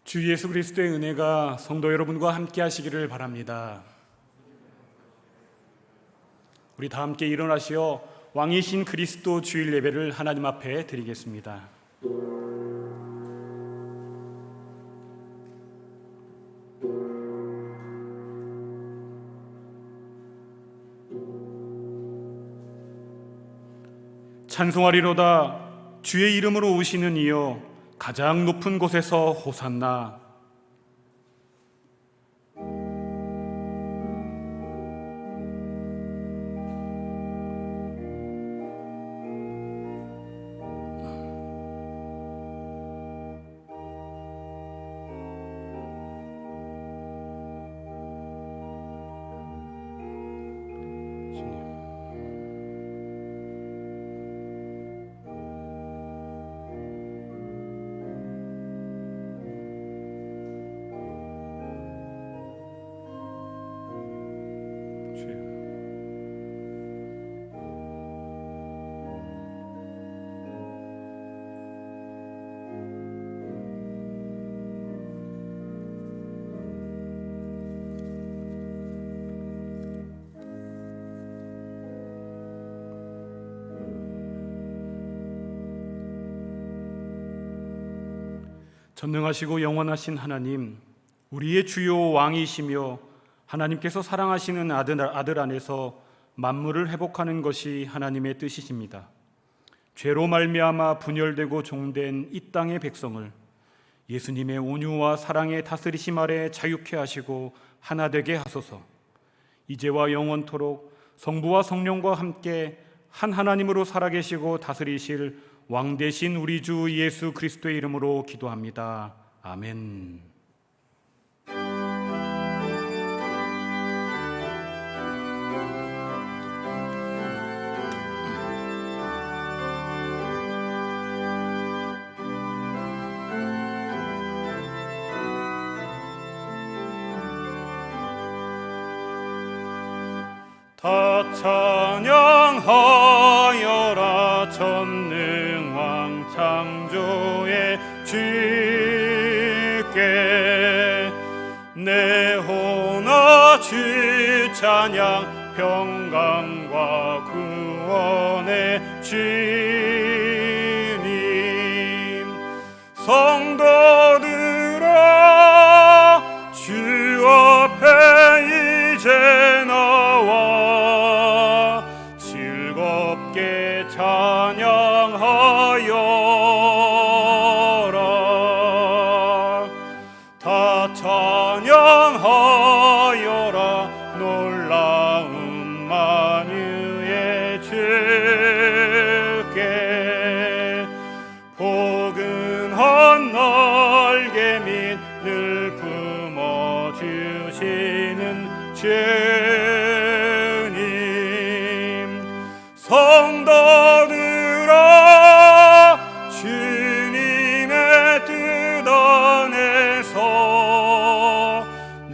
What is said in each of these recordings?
주 예수 그리스도의 은혜가 성도 여러분과 함께 하시기를 바랍니다. 우리 다 함께 일어나시어 왕이신 그리스도 주일 예배를 하나님 앞에 드리겠습니다. 찬송하리로다. 주의 이름으로 오시는 이여 가장 높은 곳에서 호산나. 전능하시고 영원하신 하나님, 우리의 주요 왕이시며 하나님께서 사랑하시는 아들 안에서 만물을 회복하는 것이 하나님의 뜻이십니다. 죄로 말미암아 분열되고 종된 이 땅의 백성을 예수님의 온유와 사랑의 다스리심 아래 자유케 하시고 하나 되게 하소서. 이제와 영원토록 성부와 성령과 함께 한 하나님으로 살아계시고 다스리실 왕 되신 우리 주 예수 그리스도의 이름으로 기도합니다. 아멘. 다 찬양하여라. 전능왕 창조의 주께 내 혼아 주 찬양. 평강과 구원의 주님. 성도들아 주 앞에 이제 나와 즐겁게 찬양하여라. 다 찬양하여라. 놀라운 만유의 주께 포근한 날개 및 늘 품어주시는 주님. 성도들아 주님의 뜻 안에서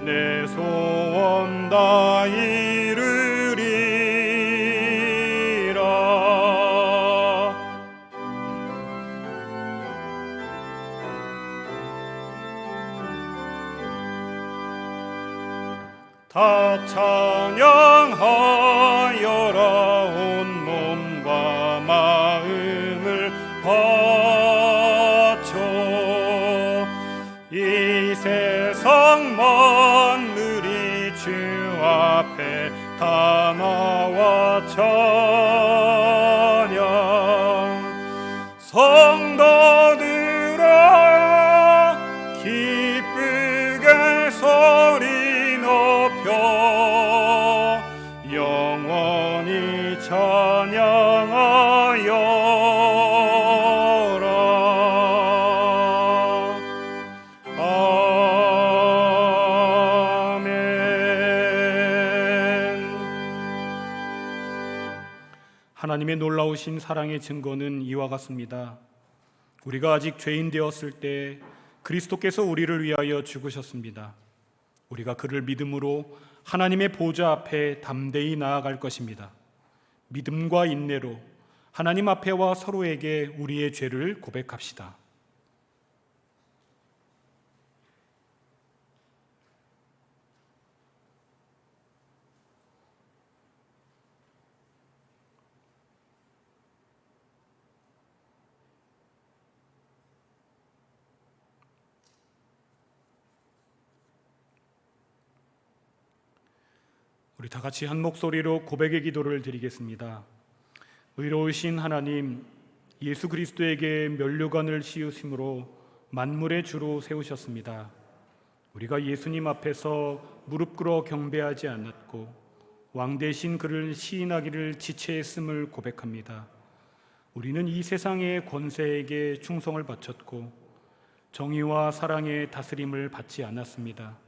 내 소원 다 이루리라. 다 찬양하여라. 온 몸과 마음을 바쳐 이 세상 만물이 주 앞에 다 나와 찬양. 성도들아 기쁘게 소리 높여 영원히 찬양하여라. 아멘. 하나님의 놀라우신 사랑의 증거는 이와 같습니다. 우리가 아직 죄인 되었을 때 그리스도께서 우리를 위하여 죽으셨습니다. 우리가 그를 믿음으로 하나님의 보좌 앞에 담대히 나아갈 것입니다. 믿음과 인내로 하나님 앞에와 서로에게 우리의 죄를 고백합시다. 우리 다 같이 한 목소리로 고백의 기도를 드리겠습니다. 의로우신 하나님, 예수 그리스도에게 면류관을 씌우심으로 만물의 주로 세우셨습니다. 우리가 예수님 앞에서 무릎 꿇어 경배하지 않았고 왕 대신 그를 시인하기를 지체했음을 고백합니다. 우리는 이 세상의 권세에게 충성을 바쳤고 정의와 사랑의 다스림을 받지 않았습니다.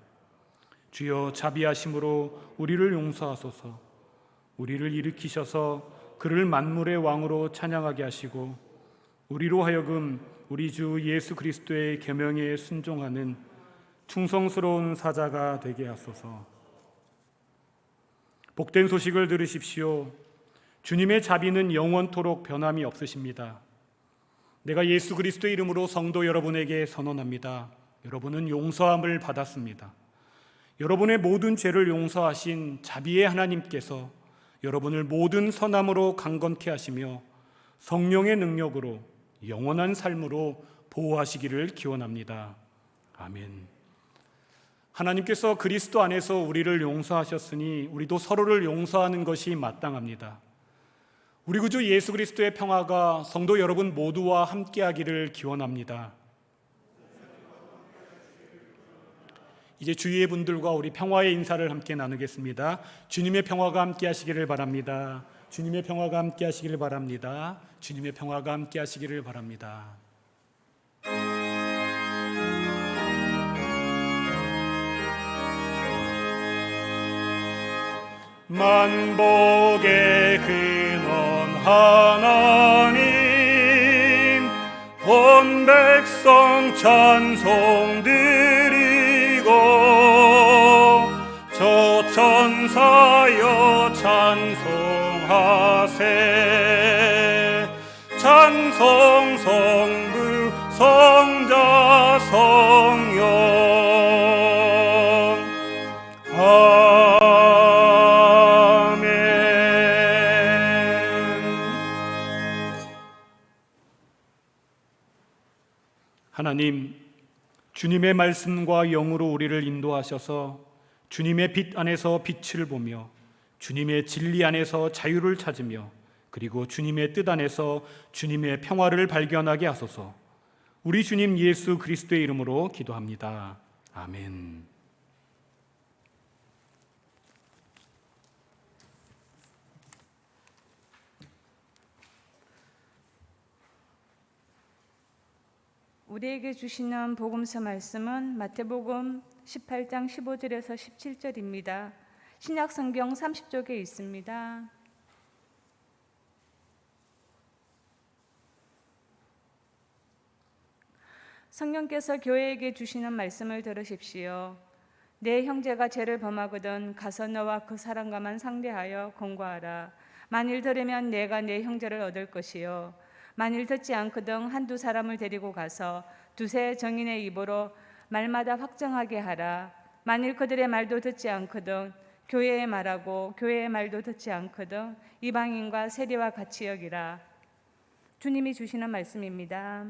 주여 자비하심으로 우리를 용서하소서. 우리를 일으키셔서 그를 만물의 왕으로 찬양하게 하시고 우리로 하여금 우리 주 예수 그리스도의 계명에 순종하는 충성스러운 사자가 되게 하소서. 복된 소식을 들으십시오. 주님의 자비는 영원토록 변함이 없으십니다. 내가 예수 그리스도의 이름으로 성도 여러분에게 선언합니다. 여러분은 용서함을 받았습니다. 여러분의 모든 죄를 용서하신 자비의 하나님께서 여러분을 모든 선함으로 강건케 하시며 성령의 능력으로 영원한 삶으로 보호하시기를 기원합니다. 아멘. 하나님께서 그리스도 안에서 우리를 용서하셨으니 우리도 서로를 용서하는 것이 마땅합니다. 우리 구주 예수 그리스도의 평화가 성도 여러분 모두와 함께하기를 기원합니다. 이제 주위의 분들과 우리 평화의 인사를 함께 나누겠습니다. 주님의 평화가 함께 하시기를 바랍니다. 주님의 평화가 함께 하시기를 바랍니다. 주님의 평화가 함께 하시기를 바랍니다. 만복의 근원 하나님, 온 백성 찬송 드리고 저 천사여 찬송하세. 찬송 성부 성자 성령. 하나님, 주님의 말씀과 영으로 우리를 인도하셔서 주님의 빛 안에서 빛을 보며 주님의 진리 안에서 자유를 찾으며 그리고 주님의 뜻 안에서 주님의 평화를 발견하게 하소서. 우리 주님 예수 그리스도의 이름으로 기도합니다. 아멘. 우리에게 주시는 복음서 말씀은 마태복음 18장 15절에서 17절입니다. 신약 성경 30쪽에 있습니다. 성령께서 교회에게 주시는 말씀을 들으십시오. 내 형제가 죄를 범하거든 가서 너와 그 사람과만 상대하여 공고하라. 만일 들으면 내가 내 형제를 얻을 것이요 만일 듣지 않거든 한두 사람을 데리고 가서 두세 정인의 입으로 말마다 확정하게 하라. 만일 그들의 말도 듣지 않거든 교회의 말하고 교회의 말도 듣지 않거든 이방인과 세리와 같이 여기라. 주님이 주시는 말씀입니다.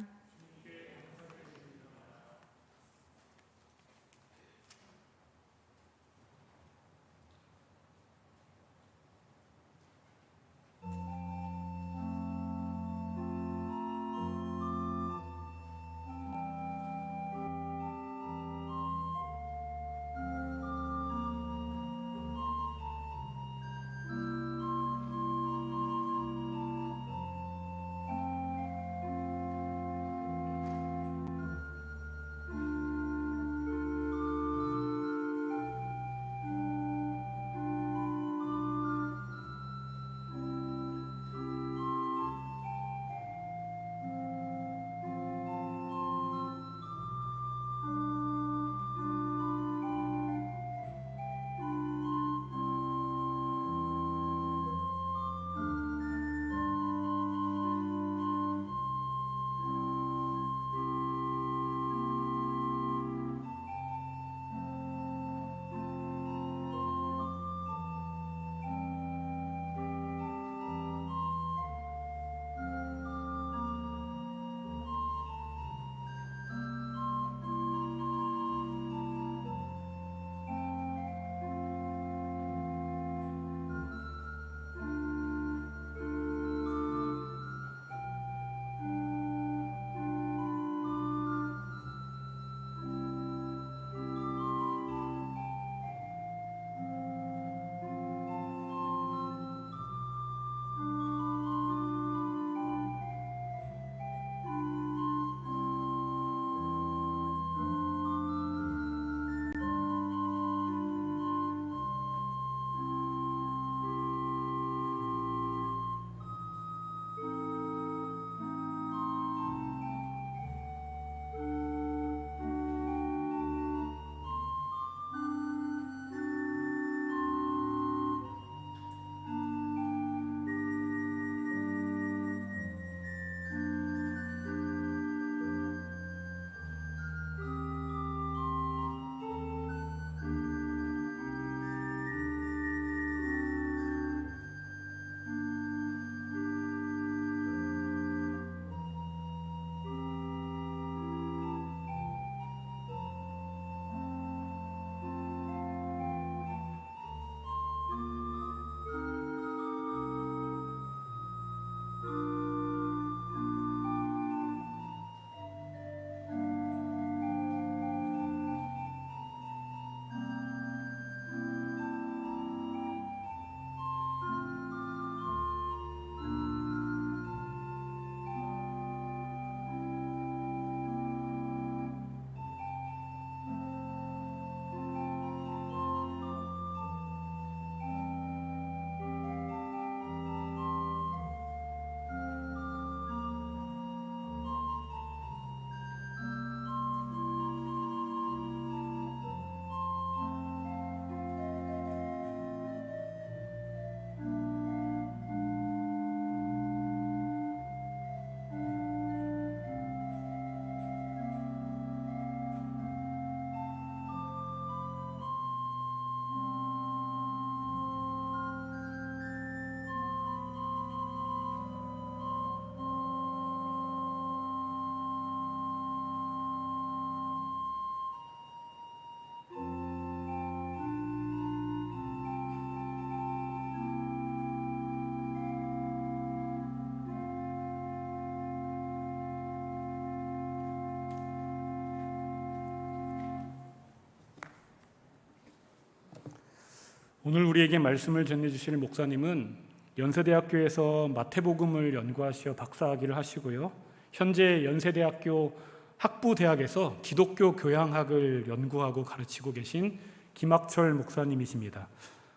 오늘 우리에게 말씀을 전해주실 목사님은 연세대학교에서 마태복음을 연구하시어 박사학위를 하시고요, 현재 연세대학교 학부대학에서 기독교 교양학을 연구하고 가르치고 계신 김학철 목사님이십니다.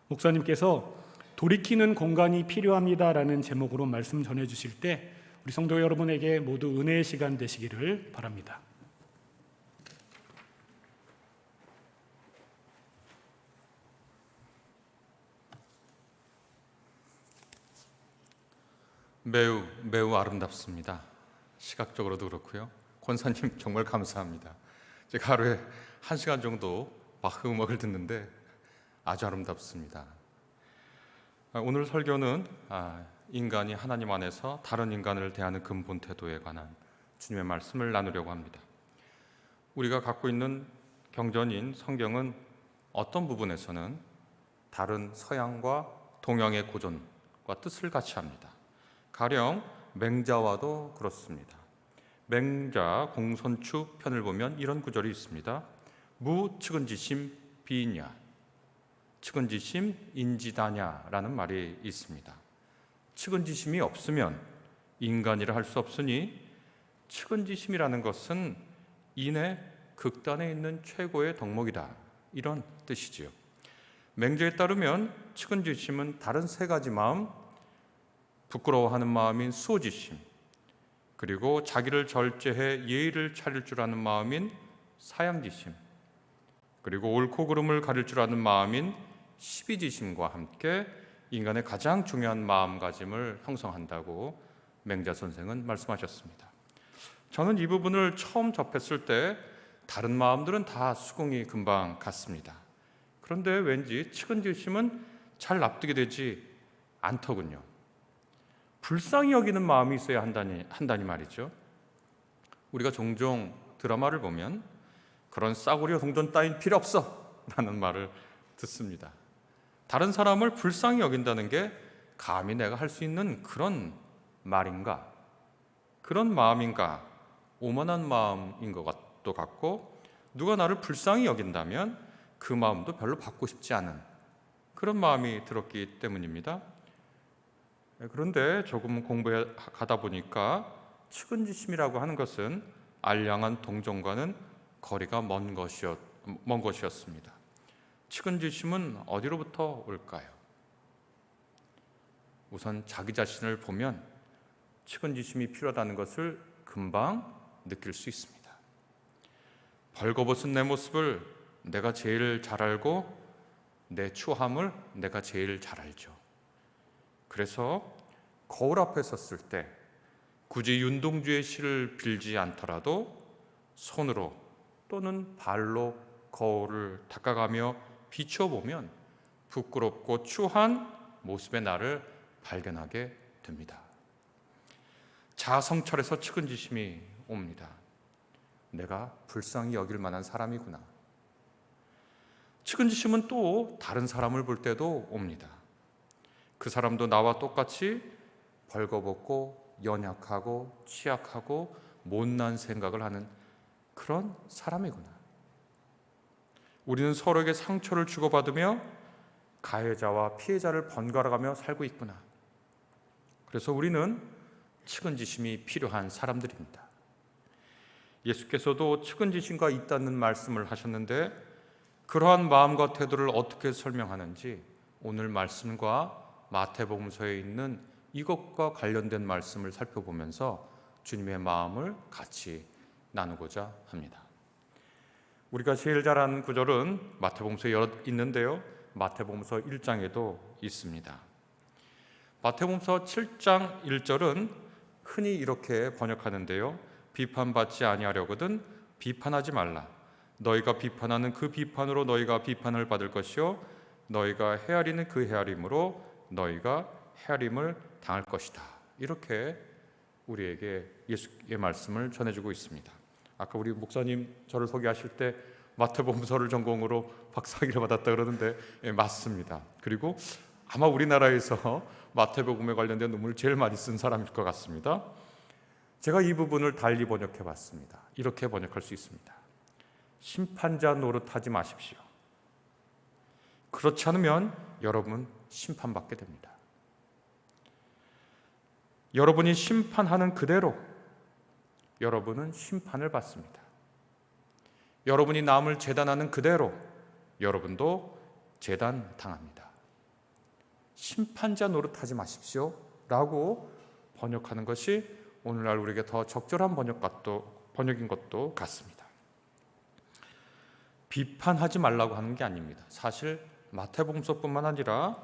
목사님께서 돌이키는 공간이 필요합니다라는 제목으로 말씀 전해주실 때 우리 성도 여러분에게 모두 은혜의 시간 되시기를 바랍니다. 매우 아름답습니다. 시각적으로도 그렇고요. 권사님 정말 감사합니다. 제가 하루에 1시간 정도 바흐 음악을 듣는데 아주 아름답습니다. 오늘 설교는 인간이 하나님 안에서 다른 인간을 대하는 근본 태도에 관한 주님의 말씀을 나누려고 합니다. 우리가 갖고 있는 경전인 성경은 어떤 부분에서는 다른 서양과 동양의 고전과 뜻을 같이 합니다. 가령 맹자와도 그렇습니다. 맹자 공손추 편을 보면 이런 구절이 있습니다. 무 측은지심 비이냐, 측은지심 인지다냐라는 말이 있습니다. 측은지심이 없으면 인간이라 할 수 없으니 측은지심이라는 것은 인의 극단에 있는 최고의 덕목이다, 이런 뜻이지요. 맹자에 따르면 측은지심은 다른 3가지 마음, 부끄러워하는 마음인 수호지심, 그리고 자기를 절제해 예의를 차릴 줄 아는 마음인 사양지심, 그리고 옳고 그름을 가릴 줄 아는 마음인 시비지심과 함께 인간의 가장 중요한 마음가짐을 형성한다고 맹자 선생은 말씀하셨습니다. 저는 이 부분을 처음 접했을 때 다른 마음들은 다 수긍이 금방 갔습니다. 그런데 왠지 측은지심은 잘 납득이 되지 않더군요. 불쌍히 여기는 마음이 있어야 한다니 말이죠. 우리가 종종 드라마를 보면 그런 싸구려 동전 따윈 필요 없어 라는 말을 듣습니다. 다른 사람을 불쌍히 여긴다는 게 감히 내가 할 수 있는 그런 말인가, 그런 마음인가, 오만한 마음인 것도 같고, 누가 나를 불쌍히 여긴다면 그 마음도 별로 받고 싶지 않은 그런 마음이 들었기 때문입니다. 그런데 조금 공부해 가다 보니까 측은지심이라고 하는 것은 알량한 동정과는 거리가 먼 것이었습니다. 측은지심은 어디로부터 올까요? 우선 자기 자신을 보면 측은지심이 필요하다는 것을 금방 느낄 수 있습니다. 벌거벗은 내 모습을 내가 제일 잘 알고 내 추함을 내가 제일 잘 알죠. 그래서 거울 앞에 섰을 때 굳이 윤동주의 시를 빌지 않더라도 손으로 또는 발로 거울을 닦아가며 비춰보면 부끄럽고 추한 모습의 나를 발견하게 됩니다. 자아성찰에서 측은지심이 옵니다. 내가 불쌍히 여길 만한 사람이구나. 측은지심은 또 다른 사람을 볼 때도 옵니다. 그 사람도 나와 똑같이 벌거벗고 연약하고 취약하고 못난 생각을 하는 그런 사람이구나. 우리는 서로에게 상처를 주고받으며 가해자와 피해자를 번갈아가며 살고 있구나. 그래서 우리는 측은지심이 필요한 사람들입니다. 예수께서도 측은지심과 있다는 말씀을 하셨는데 그러한 마음과 태도를 어떻게 설명하는지 오늘 말씀과 마태복음서에 있는 이것과 관련된 말씀을 살펴보면서 주님의 마음을 같이 나누고자 합니다. 우리가 제일 잘 아는 구절은 마태복음서에 여러 있는데요, 마태복음서 1장에도 있습니다. 마태복음서 7장 1절은 흔히 이렇게 번역하는데요, 비판받지 아니하려거든 비판하지 말라. 너희가 비판하는 그 비판으로 너희가 비판을 받을 것이요 너희가 헤아리는 그 헤아림으로 너희가 헤아림을 당할 것이다. 이렇게 우리에게 예수의 말씀을 전해주고 있습니다. 아까 우리 목사님 저를 소개하실 때 마태복음서를 전공으로 박사학위를 받았다 그러는데 맞습니다. 그리고 아마 우리나라에서 마태복음에 관련된 논문을 제일 많이 쓴 사람일 것 같습니다. 제가 이 부분을 달리 번역해 봤습니다. 이렇게 번역할 수 있습니다. 심판자 노릇하지 마십시오. 그렇지 않으면 여러분 심판받게 됩니다. 여러분이 심판하는 그대로 여러분은 심판을 받습니다. 여러분이 남을 재단하는 그대로 여러분도 재단당합니다. 심판자 노릇하지 마십시오 라고 번역하는 것이 오늘날 우리에게 더 적절한 번역인 것도 같습니다. 비판하지 말라고 하는 게 아닙니다. 사실 마태복음서뿐만 아니라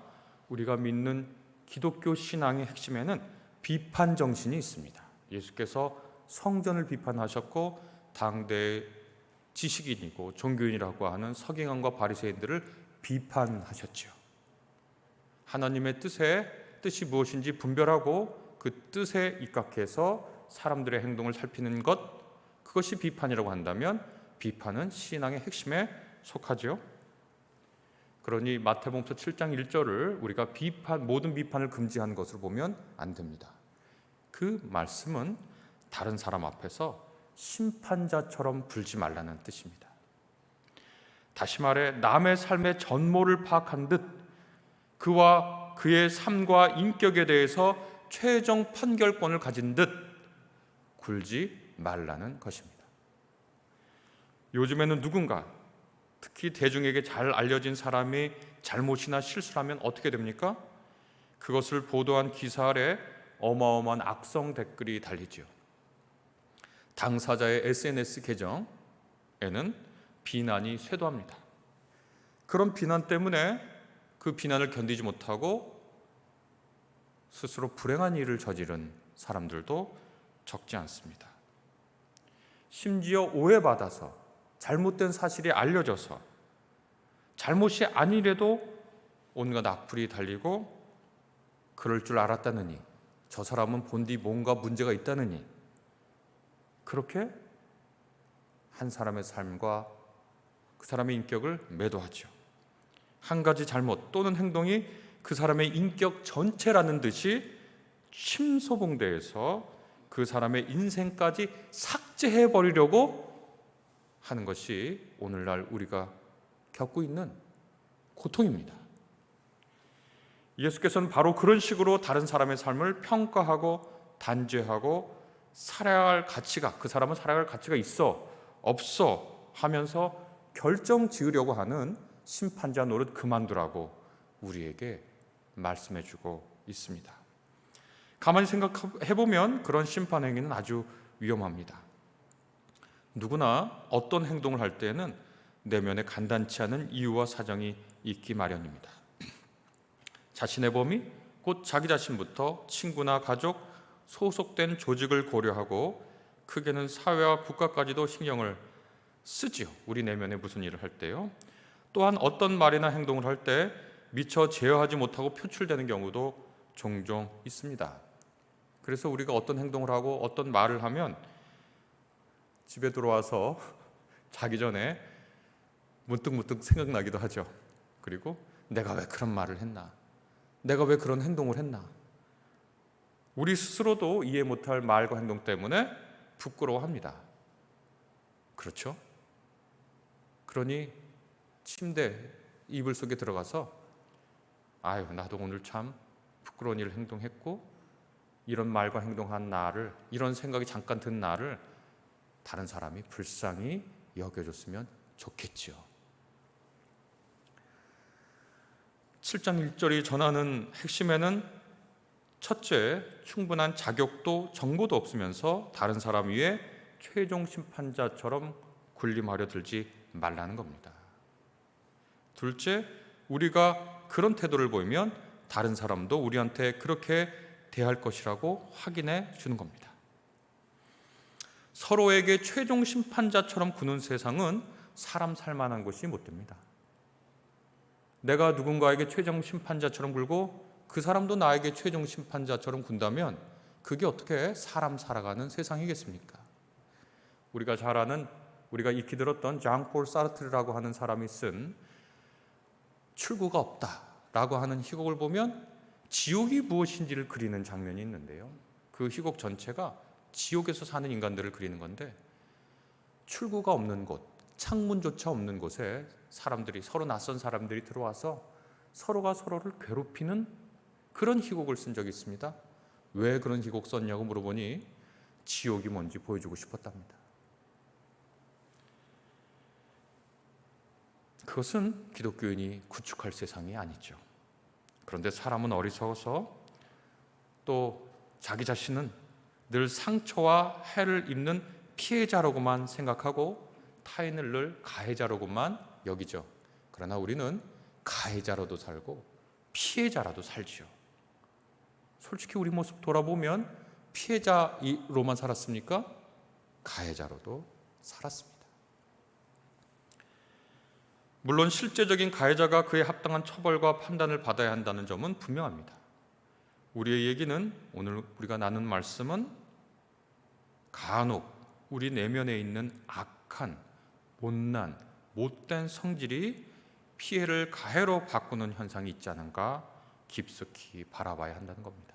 우리가 믿는 기독교 신앙의 핵심에는 비판 정신이 있습니다. 예수께서 성전을 비판하셨고 당대의 지식인이고 종교인이라고 하는 서기관과 바리새인들을 비판하셨지요. 하나님의 뜻이 무엇인지 분별하고 그 뜻에 입각해서 사람들의 행동을 살피는 것, 그것이 비판이라고 한다면 비판은 신앙의 핵심에 속하지요. 그러니 마태복음서 7장 1절을 우리가 모든 비판을 금지한 것으로 보면 안 됩니다. 그 말씀은 다른 사람 앞에서 심판자처럼 굴지 말라는 뜻입니다. 다시 말해 남의 삶의 전모를 파악한 듯 그와 그의 삶과 인격에 대해서 최종 판결권을 가진 듯 굴지 말라는 것입니다. 요즘에는 누군가, 특히 대중에게 잘 알려진 사람이 잘못이나 실수를 하면 어떻게 됩니까? 그것을 보도한 기사 아래 어마어마한 악성 댓글이 달리지요. 당사자의 SNS 계정에는 비난이 쇄도합니다. 그런 비난 때문에 그 비난을 견디지 못하고 스스로 불행한 일을 저지른 사람들도 적지 않습니다. 심지어 오해받아서 잘못된 사실이 알려져서 잘못이 아니래도 온갖 악플이 달리고 그럴 줄 알았다느니, 저 사람은 본디 뭔가 문제가 있다느니, 그렇게 한 사람의 삶과 그 사람의 인격을 매도하죠. 한 가지 잘못 또는 행동이 그 사람의 인격 전체라는 듯이 침소봉대에서 그 사람의 인생까지 삭제해버리려고 하는 것이 오늘날 우리가 겪고 있는 고통입니다. 예수께서는 바로 그런 식으로 다른 사람의 삶을 평가하고 단죄하고 살아야 할 가치가, 그 사람은 살아야 할 가치가 있어 없어 하면서 결정 지으려고 하는 심판자 노릇 그만두라고 우리에게 말씀해주고 있습니다. 가만히 생각해보면 그런 심판 행위는 아주 위험합니다. 누구나 어떤 행동을 할 때에는 내면에 간단치 않은 이유와 사정이 있기 마련입니다. 자신의 범위, 곧 자기 자신부터 친구나 가족, 소속된 조직을 고려하고 크게는 사회와 국가까지도 신경을 쓰지요. 우리 내면에 무슨 일을 할 때요. 또한 어떤 말이나 행동을 할 때 미처 제어하지 못하고 표출되는 경우도 종종 있습니다. 그래서 우리가 어떤 행동을 하고 어떤 말을 하면 집에 들어와서 자기 전에 문득문득 생각나기도 하죠. 그리고 내가 왜 그런 말을 했나? 내가 왜 그런 행동을 했나? 우리 스스로도 이해 못할 말과 행동 때문에 부끄러워합니다. 그렇죠? 그러니 침대 이불 속에 들어가서 아유, 나도 오늘 참 부끄러운 일을 행동했고 이런 말과 행동한 나를, 이런 생각이 잠깐 든 나를 다른 사람이 불쌍히 여겨줬으면 좋겠지요. 7장 1절이 전하는 핵심에는 첫째, 충분한 자격도 정보도 없으면서 다른 사람 위에 최종 심판자처럼 군림하려 들지 말라는 겁니다. 둘째, 우리가 그런 태도를 보이면 다른 사람도 우리한테 그렇게 대할 것이라고 확인해 주는 겁니다. 서로에게 최종 심판자처럼 구는 세상은 사람 살만한 곳이 못 됩니다. 내가 누군가에게 최종 심판자처럼 굴고 그 사람도 나에게 최종 심판자처럼 군다면 그게 어떻게 사람 살아가는 세상이겠습니까? 우리가 잘 아는, 우리가 익히 들었던 장폴 사르트르라고 하는 사람이 쓴 출구가 없다라고 하는 희곡을 보면 지옥이 무엇인지를 그리는 장면이 있는데요. 그 희곡 전체가 지옥에서 사는 인간들을 그리는 건데 출구가 없는 곳, 창문조차 없는 곳에 사람들이, 서로 낯선 사람들이 들어와서 서로가 서로를 괴롭히는 그런 희곡을 쓴 적이 있습니다. 왜 그런 희곡 썼냐고 물어보니 지옥이 뭔지 보여주고 싶었답니다. 그것은 기독교인이 구축할 세상이 아니죠. 그런데 사람은 어리석어서 또 자기 자신은 늘 상처와 해를 입는 피해자라고만 생각하고 타인을 늘 가해자로만 여기죠. 그러나 우리는 가해자로도 살고 피해자라도 살지요. 솔직히 우리 모습 돌아보면 피해자로만 살았습니까? 가해자로도 살았습니다. 물론 실제적인 가해자가 그에 합당한 처벌과 판단을 받아야 한다는 점은 분명합니다. 우리의 얘기는, 오늘 우리가 나눈 말씀은 간혹 우리 내면에 있는 악한, 못난, 못된 성질이 피해를 가해로 바꾸는 현상이 있지 않은가 깊숙이 바라봐야 한다는 겁니다.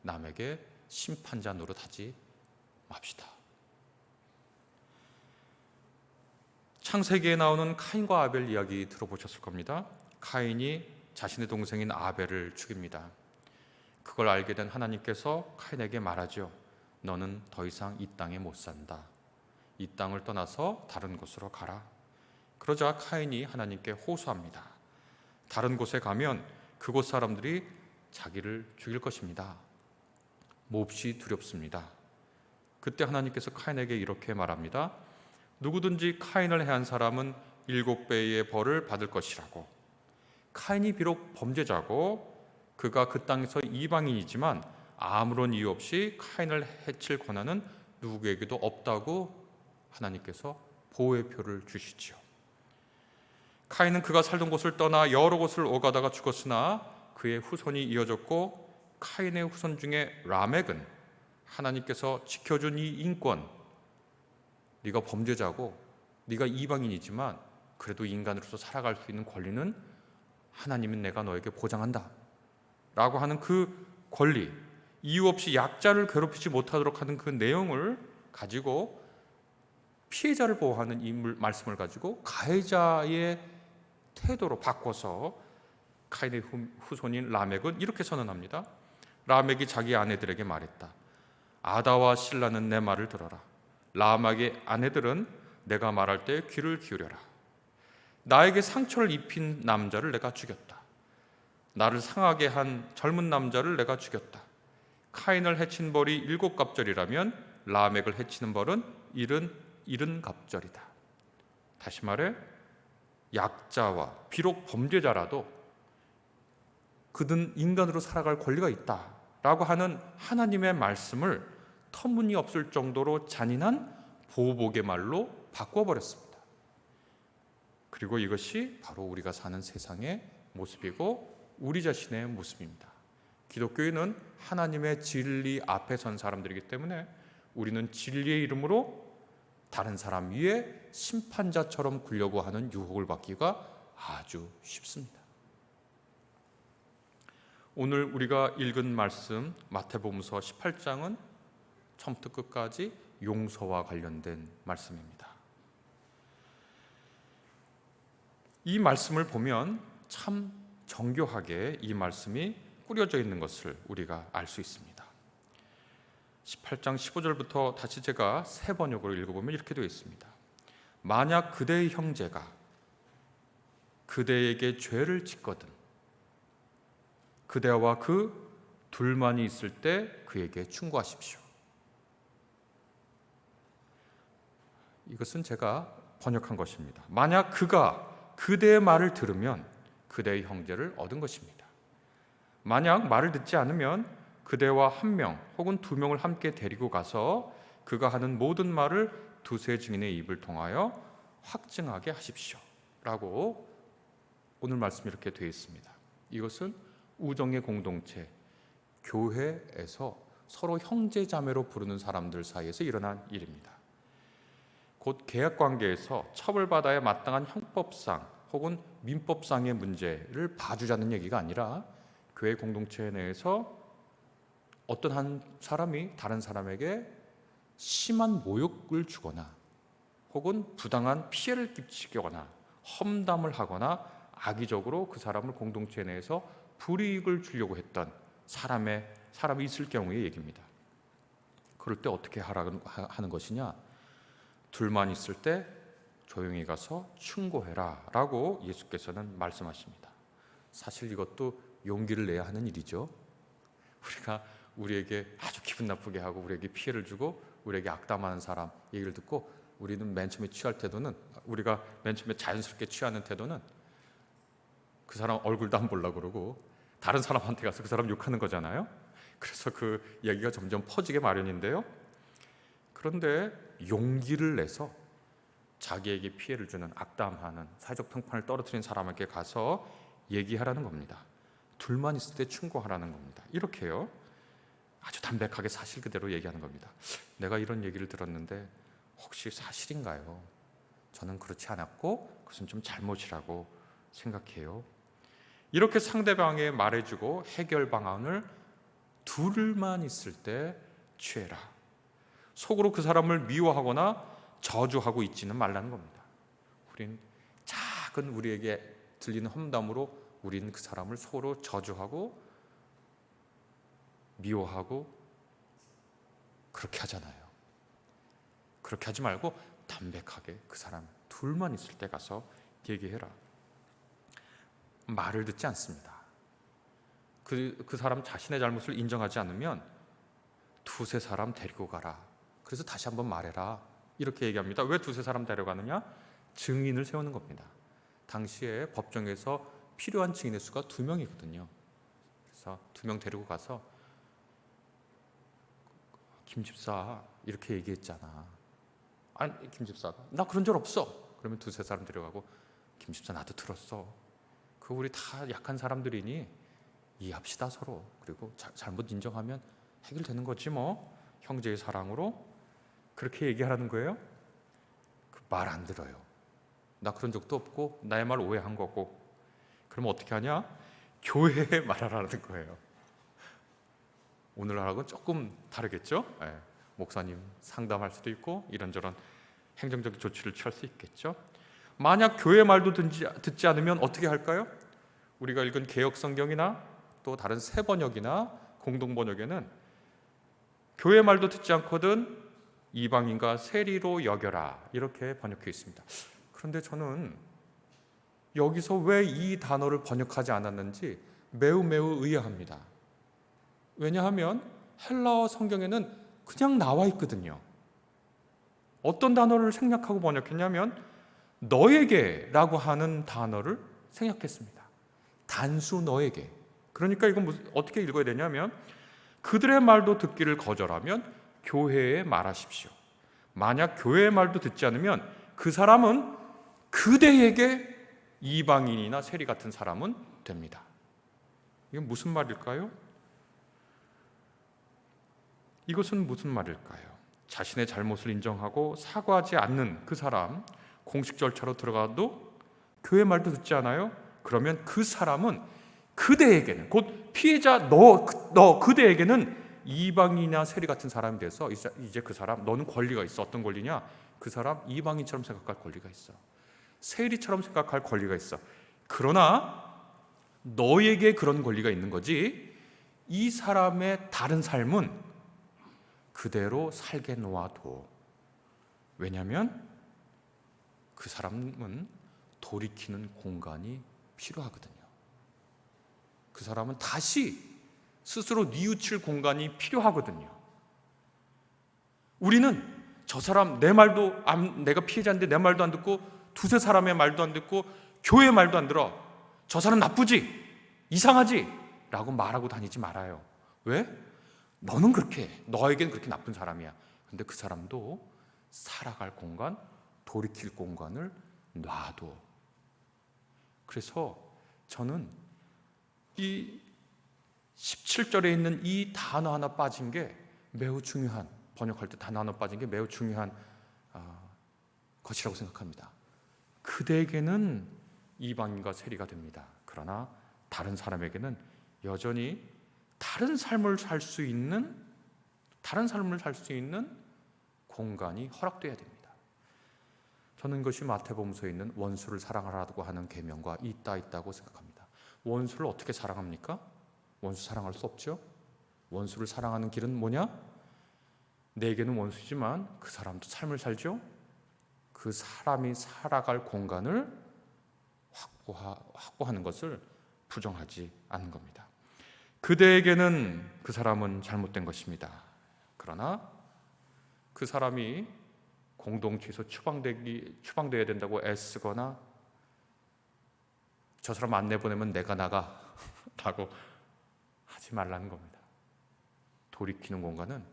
남에게 심판자 노릇하지 맙시다. 창세기에 나오는 카인과 아벨 이야기 들어보셨을 겁니다. 카인이 자신의 동생인 아벨을 죽입니다. 그걸 알게 된 하나님께서 카인에게 말하죠. 너는 더 이상 이 땅에 못 산다. 이 땅을 떠나서 다른 곳으로 가라. 그러자 카인이 하나님께 호소합니다. 다른 곳에 가면 그곳 사람들이 자기를 죽일 것입니다. 몹시 두렵습니다. 그때 하나님께서 카인에게 이렇게 말합니다. 누구든지 카인을 해한 사람은 7배의 벌을 받을 것이라고. 카인이 비록 범죄자고 그가 그 땅에서 이방인이지만 아무런 이유 없이 카인을 해칠 권한은 누구에게도 없다고 하나님께서 보호의 표를 주시지요. 카인은 그가 살던 곳을 떠나 여러 곳을 오가다가 죽었으나 그의 후손이 이어졌고, 카인의 후손 중에 라멕은 하나님께서 지켜준 이 인권, 네가 범죄자고 네가 이방인이지만 그래도 인간으로서 살아갈 수 있는 권리는 하나님은 내가 너에게 보장한다 라고 하는 그 권리, 이유 없이 약자를 괴롭히지 못하도록 하는 그 내용을 가지고 피해자를 보호하는 이 말씀을 가지고 가해자의 태도로 바꿔서 카인의 후손인 라멕은 이렇게 선언합니다. 라멕이 자기 아내들에게 말했다. 아다와 실라는 내 말을 들어라. 라멕의 아내들은 내가 말할 때 귀를 기울여라. 나에게 상처를 입힌 남자를 내가 죽였다. 나를 상하게 한 젊은 남자를 내가 죽였다. 카인을 해친 벌이 7갑절이라면 라멕을 해치는 벌은 70갑절이다. 다시 말해 약자와 비록 범죄자라도 그는 인간으로 살아갈 권리가 있다라고 하는 하나님의 말씀을 터무니없을 정도로 잔인한 보복의 말로 바꿔버렸습니다. 그리고 이것이 바로 우리가 사는 세상의 모습이고 우리 자신의 모습입니다. 기독교인은 하나님의 진리 앞에 선 사람들이기 때문에 우리는 진리의 이름으로 다른 사람 위에 심판자처럼 굴려고 하는 유혹을 받기가 아주 쉽습니다. 오늘 우리가 읽은 말씀 마태복음서 18장은 처음부터 끝까지 용서와 관련된 말씀입니다. 이 말씀을 보면 참 정교하게 이 말씀이 꾸려져 있는 것을 우리가 알 수 있습니다. 18장 15절부터 다시 제가 새 번역으로 읽어보면 이렇게 되어 있습니다. 만약 그대의 형제가 그대에게 죄를 짓거든 그대와 그 둘만이 있을 때 그에게 충고하십시오. 이것은 제가 번역한 것입니다. 만약 그가 그대의 말을 들으면 그대의 형제를 얻은 것입니다. 만약 말을 듣지 않으면 그대와 1명 혹은 2명을 함께 데리고 가서 그가 하는 모든 말을 두세 증인의 입을 통하여 확증하게 하십시오 라고 오늘 말씀이 이렇게 되어 있습니다. 이것은 우정의 공동체, 교회에서 서로 형제자매로 부르는 사람들 사이에서 일어난 일입니다. 곧 계약관계에서 처벌받아야 마땅한 형법상 혹은 민법상의 문제를 봐주자는 얘기가 아니라 교회 공동체 내에서 어떤 한 사람이 다른 사람에게 심한 모욕을 주거나 혹은 부당한 피해를 끼치거나 험담을 하거나 악의적으로 그 사람을 공동체 내에서 불이익을 주려고 했던 사람이 있을 경우의 얘기입니다. 그럴 때 어떻게 하는 것이냐? 둘만 있을 때 조용히 가서 충고해라 라고 예수께서는 말씀하십니다. 사실 이것도 용기를 내야 하는 일이죠. 우리가 우리에게 아주 기분 나쁘게 하고 우리에게 피해를 주고 우리에게 악담하는 사람 얘기를 듣고 우리는 맨 처음에 취할 태도는, 우리가 맨 처음에 자연스럽게 취하는 태도는 그 사람 얼굴도 안 보려고 그러고 다른 사람한테 가서 그 사람 욕하는 거잖아요. 그래서 그 얘기가 점점 퍼지게 마련인데요. 그런데 용기를 내서 자기에게 피해를 주는, 악담하는, 사회적 평판을 떨어뜨리는 사람에게 가서 얘기하라는 겁니다. 둘만 있을 때 충고하라는 겁니다. 이렇게요. 아주 담백하게 사실 그대로 얘기하는 겁니다. 내가 이런 얘기를 들었는데 혹시 사실인가요? 저는 그렇지 않았고 그것은 좀 잘못이라고 생각해요. 이렇게 상대방에 말해주고 해결 방안을 둘만 있을 때 취해라. 속으로 그 사람을 미워하거나 저주하고 있지는 말라는 겁니다. 우린 작은 우리에게 들리는 험담으로 우리는 그 사람을 속으로 저주하고 미워하고 그렇게 하잖아요. 그렇게 하지 말고 담백하게 그 사람 둘만 있을 때 가서 얘기해라. 말을 듣지 않습니다. 그 사람 자신의 잘못을 인정하지 않으면 두세 사람 데리고 가라. 그래서 다시 한번 말해라. 이렇게 얘기합니다. 왜 두세 사람 데려가느냐? 증인을 세우는 겁니다. 당시에 법정에서 필요한 증인의 수가 2명이거든요. 그래서 2명 데리고 가서 김 집사 이렇게 얘기했잖아. 아니 김 집사가 나 그런 적 없어. 그러면 두세 사람 데려가고 김 집사 나도 들었어. 그 우리 다 약한 사람들이니 이해합시다 서로. 그리고 잘못 인정하면 해결되는 거지 뭐. 형제의 사랑으로 그렇게 얘기하라는 거예요. 그 말 안 들어요. 나 그런 적도 없고 나의 말 오해한 거고. 그럼 어떻게 하냐? 교회에 말하라는 거예요. 오늘하고는 조금 다르겠죠? 네. 목사님 상담할 수도 있고 이런저런 행정적인 조치를 취할 수 있겠죠. 만약 교회 말도 듣지 않으면 어떻게 할까요? 우리가 읽은 개역성경이나 또 다른 새번역이나 공동번역에는 교회 말도 듣지 않거든 이방인과 세리로 여겨라 이렇게 번역해 있습니다. 그런데 저는 여기서 왜 이 단어를 번역하지 않았는지 매우 의아합니다. 왜냐하면 헬라어 성경에는 그냥 나와 있거든요. 어떤 단어를 생략하고 번역했냐면 너에게라고 하는 단어를 생략했습니다. 단수 너에게. 그러니까 이건 어떻게 읽어야 되냐면 그들의 말도 듣기를 거절하면 교회에 말하십시오. 만약 교회의 말도 듣지 않으면 그 사람은 그대에게 이방인이나 세리 같은 사람은 됩니다. 이건 무슨 말일까요? 이것은 무슨 말일까요? 자신의 잘못을 인정하고 사과하지 않는 그 사람, 공식 절차로 들어가도 교회 말도 듣지 않아요? 그러면 그 사람은 그대에게는, 곧 피해자 그대에게는 이방인이나 세리 같은 사람이 돼서 이제 그 사람, 너는 권리가 있어. 어떤 권리냐? 그 사람 이방인처럼 생각할 권리가 있어. 세리처럼 생각할 권리가 있어. 그러나 너에게 그런 권리가 있는 거지 이 사람의 다른 삶은 그대로 살게 놓아둬. 왜냐하면 그 사람은 돌이키는 공간이 필요하거든요. 그 사람은 다시 스스로 뉘우칠 공간이 필요하거든요. 우리는 저 사람 내가 피해자인데 내 말도 안 듣고 두세 사람의 말도 안 듣고 교회 말도 안 들어. 저 사람 나쁘지? 이상하지? 라고 말하고 다니지 말아요. 왜? 너는 너에겐 그렇게 나쁜 사람이야. 근데 그 사람도 살아갈 공간, 돌이킬 공간을 놔둬. 그래서 저는 이 17절에 있는 이 단어 하나 빠진 게 매우 중요한, 번역할 때 단어 하나 빠진 게 매우 중요한 것이라고 생각합니다. 그대에게는 이방인과 세리가 됩니다. 그러나 다른 사람에게는 여전히 다른 삶을 살 수 있는 공간이 허락돼야 됩니다. 저는 이것이 마태복음서에 있는 원수를 사랑하라고 하는 계명과 있다고 생각합니다. 원수를 어떻게 사랑합니까? 원수 사랑할 수 없죠. 원수를 사랑하는 길은 뭐냐? 내게는 원수지만 그 사람도 삶을 살죠. 그 사람이 살아갈 공간을 확보하는 것을 부정하지 않는 겁니다. 그대에게는 그 사람은 잘못된 것입니다. 그러나 그 사람이 공동체에서 추방되어야 된다고 애쓰거나 저 사람 안 내보내면 내가 나가 라고 하지 말라는 겁니다. 돌이키는 공간은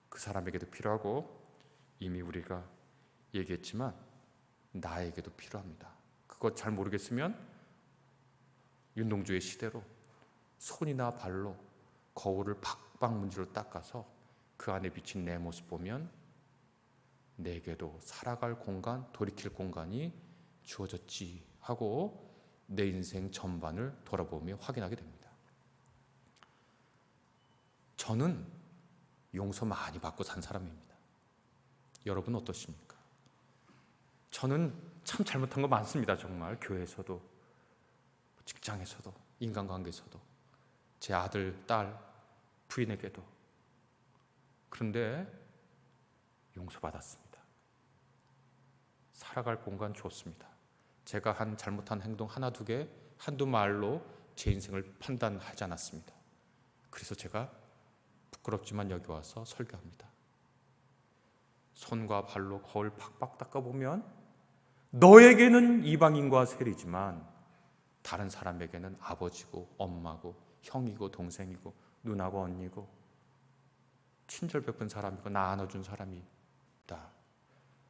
그 사람에게도 필요하고 이미 우리가 얘기했지만 나에게도 필요합니다. 그거 잘 모르겠으면 윤동주의 시대로 손이나 발로 거울을 박박 문지로 닦아서 그 안에 비친 내 모습 보면 내게도 살아갈 공간, 돌이킬 공간이 주어졌지 하고 내 인생 전반을 돌아보며 확인하게 됩니다. 저는 용서 많이 받고 산 사람입니다. 여러분 어떠십니까? 저는 참 잘못한 거 많습니다. 정말 교회에서도 직장에서도 인간관계에서도 제 아들, 딸, 부인에게도. 그런데 용서받았습니다. 살아갈 공간 줬습니다. 제가 한 잘못한 행동 하나 두 개, 한두 말로 제 인생을 판단하지 않았습니다. 그래서 제가 부끄럽지만 여기 와서 설교합니다. 손과 발로 거울 팍팍 닦아보면 너에게는 이방인과 세리지만 다른 사람에게는 아버지고 엄마고 형이고 동생이고 누나고 언니고 친절 베푼 사람이고 나 안아준 사람이다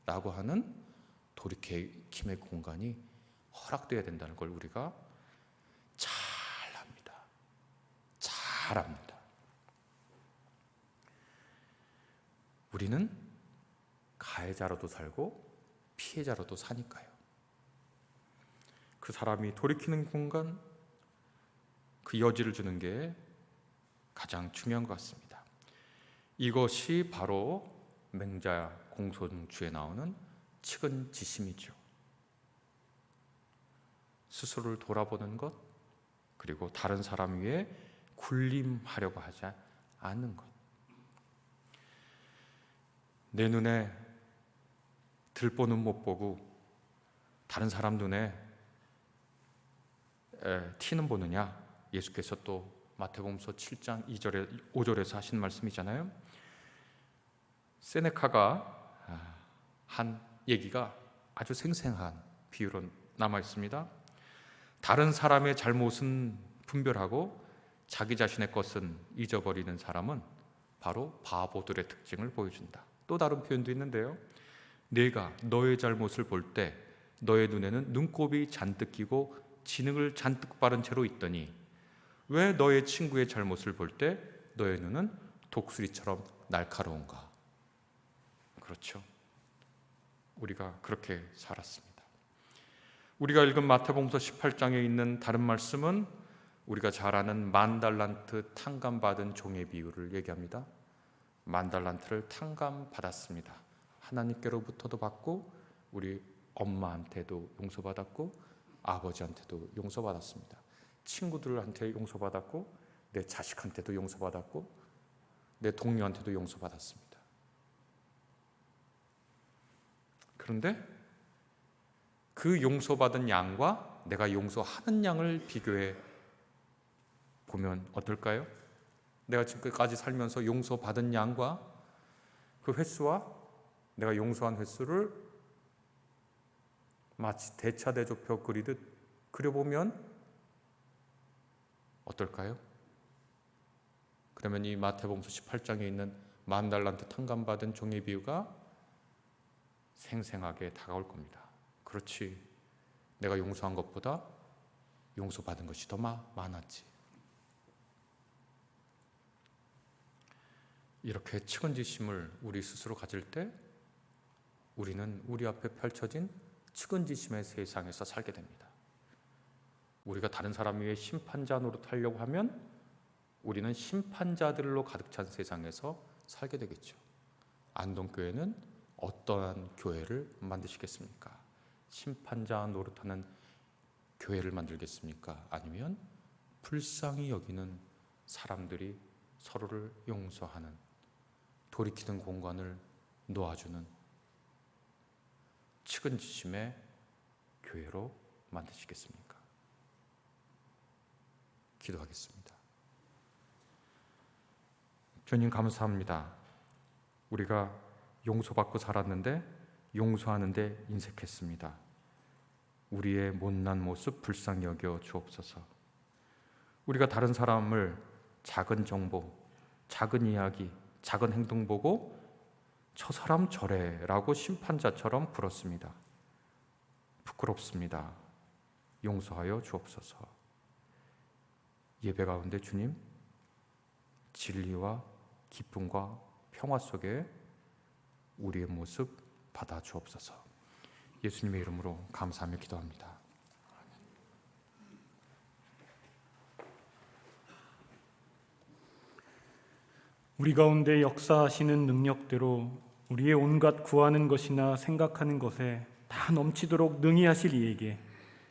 라고 하는 돌이킴의 공간이 허락되어야 된다는 걸 우리가 잘 압니다. 우리는 가해자로도 살고 피해자로도 사니까요. 그 사람이 돌이키는 공간, 그 여지를 주는 게 가장 중요한 것 같습니다. 이것이 바로 맹자 공손주에 나오는 측은지심이죠. 스스로를 돌아보는 것, 그리고 다른 사람 위에 군림하려고 하지 않는 것. 내 눈에 들보는 못 보고 다른 사람 눈에 티는 보느냐? 예수께서 또 마태복음서 7장 2절에 5절에서 하신 말씀이잖아요. 세네카가 한 얘기가 아주 생생한 비유로 남아 있습니다. 다른 사람의 잘못은 분별하고 자기 자신의 것은 잊어버리는 사람은 바로 바보들의 특징을 보여준다. 또 다른 표현도 있는데요. 내가 너의 잘못을 볼 때 너의 눈에는 눈곱이 잔뜩 끼고 진흙을 잔뜩 바른 채로 있더니 왜 너의 친구의 잘못을 볼 때 너의 눈은 독수리처럼 날카로운가? 그렇죠. 우리가 그렇게 살았습니다. 우리가 읽은 마태복음서 18장에 있는 다른 말씀은 우리가 잘 아는 만달란트 탕감받은 종의 비유를 얘기합니다. 만달란트를 탕감받았습니다. 하나님께로부터도 받고 우리 엄마한테도 용서받았고 아버지한테도 용서받았습니다. 친구들한테 용서받았고 내 자식한테도 용서받았고 내 동료한테도 용서받았습니다. 그런데 그 용서받은 양과 내가 용서하는 양을 비교해 보면 어떨까요? 내가 지금까지 살면서 용서받은 양과 그 횟수와 내가 용서한 횟수를 마치 대차대조표 그리듯 그려보면 어떨까요? 그러면 이 마태복음서 18장에 있는 만달란트 탕감받은 종의 비유가 생생하게 다가올 겁니다. 그렇지, 내가 용서한 것보다 용서받은 것이 더 많았지. 이렇게 측은지심을 우리 스스로 가질 때 우리는 우리 앞에 펼쳐진 측은지심의 세상에서 살게 됩니다. 우리가 다른 사람 위에 심판자 노릇하려고 하면 우리는 심판자들로 가득 찬 세상에서 살게 되겠죠. 안동교회는 어떠한 교회를 만드시겠습니까? 심판자 노릇하는 교회를 만들겠습니까? 아니면 불쌍히 여기는 사람들이 서로를 용서하는, 돌이키는 공간을 놓아주는 측은지심의 교회로 만드시겠습니까? 기도하겠습니다. 주님 감사합니다. 우리가 용서받고 살았는데 용서하는데 인색했습니다. 우리의 못난 모습 불쌍히 여겨 주옵소서. 우리가 다른 사람을 작은 정보, 작은 이야기, 작은 행동 보고 저 사람 저래라고 심판자처럼 불었습니다. 부끄럽습니다. 용서하여 주옵소서. 예배 가운데 주님, 진리와 기쁨과 평화 속에 우리의 모습 받아 주옵소서. 예수님의 이름으로 감사하며 기도합니다. 우리 가운데 역사하시는 능력대로 우리의 온갖 구하는 것이나 생각하는 것에 다 넘치도록 능히 하실 이에게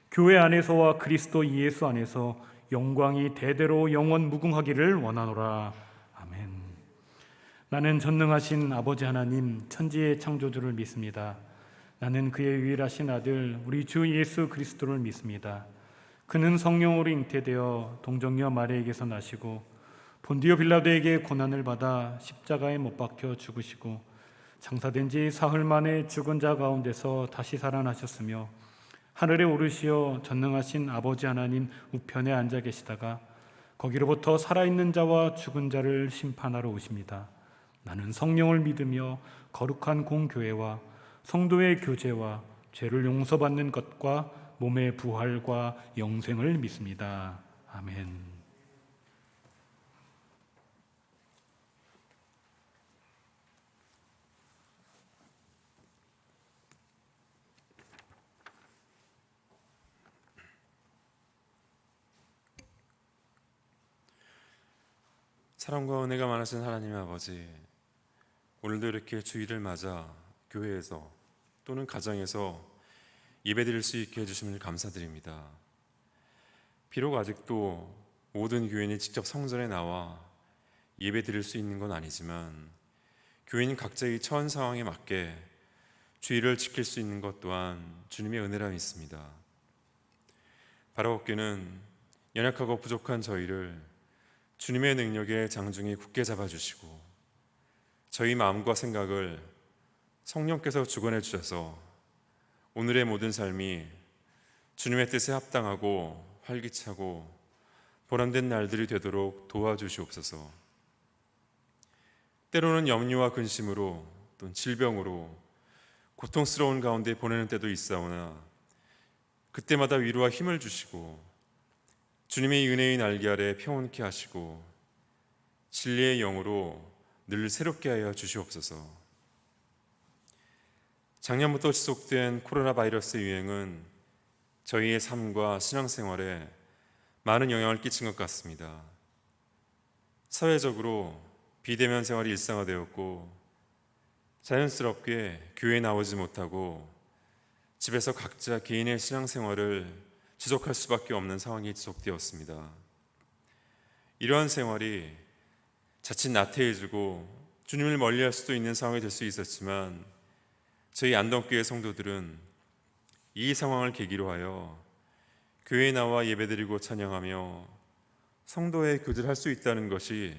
교회 안에서와 그리스도 예수 안에서 영광이 대대로 영원 무궁하기를 원하노라. 아멘. 나는 전능하신 아버지 하나님 천지의 창조주를 믿습니다. 나는 그의 유일하신 아들 우리 주 예수 그리스도를 믿습니다. 그는 성령으로 잉태되어 동정녀 마리아에게서 나시고 본디오 빌라도에게 고난을 받아 십자가에 못 박혀 죽으시고 장사된 지 사흘 만에 죽은 자 가운데서 다시 살아나셨으며 하늘에 오르시어 전능하신 아버지 하나님 우편에 앉아 계시다가 거기로부터 살아있는 자와 죽은 자를 심판하러 오십니다. 나는 성령을 믿으며 거룩한 공교회와 성도의 교제와 죄를 용서받는 것과 몸의 부활과 영생을 믿습니다. 아멘. 사랑과 은혜가 많으신 하나님의 아버지, 오늘도 이렇게 주일을 맞아 교회에서 또는 가정에서 예배드릴 수 있게 해주심을 감사드립니다. 비록 아직도 모든 교인이 직접 성전에 나와 예배드릴 수 있는 건 아니지만 교인 각자의 처한 상황에 맞게 주일을 지킬 수 있는 것 또한 주님의 은혜라 믿습니다. 바라옵기는 연약하고 부족한 저희를 주님의 능력에 장중히 굳게 잡아주시고 저희 마음과 생각을 성령께서 주관해 주셔서 오늘의 모든 삶이 주님의 뜻에 합당하고 활기차고 보람된 날들이 되도록 도와주시옵소서. 때로는 염려와 근심으로 또는 질병으로 고통스러운 가운데 보내는 때도 있사오나 그때마다 위로와 힘을 주시고 주님의 은혜의 날개 아래 평온케 하시고 진리의 영으로 늘 새롭게 하여 주시옵소서. 작년부터 지속된 코로나 바이러스 유행은 저희의 삶과 신앙생활에 많은 영향을 끼친 것 같습니다. 사회적으로 비대면 생활이 일상화되었고 자연스럽게 교회에 나오지 못하고 집에서 각자 개인의 신앙생활을 지속할 수밖에 없는 상황이 지속되었습니다. 이러한 생활이 자칫 나태해지고 주님을 멀리할 수도 있는 상황이 될 수 있었지만 저희 안동교회 성도들은 이 상황을 계기로 하여 교회에 나와 예배드리고 찬양하며 성도의 교제를 할 수 있다는 것이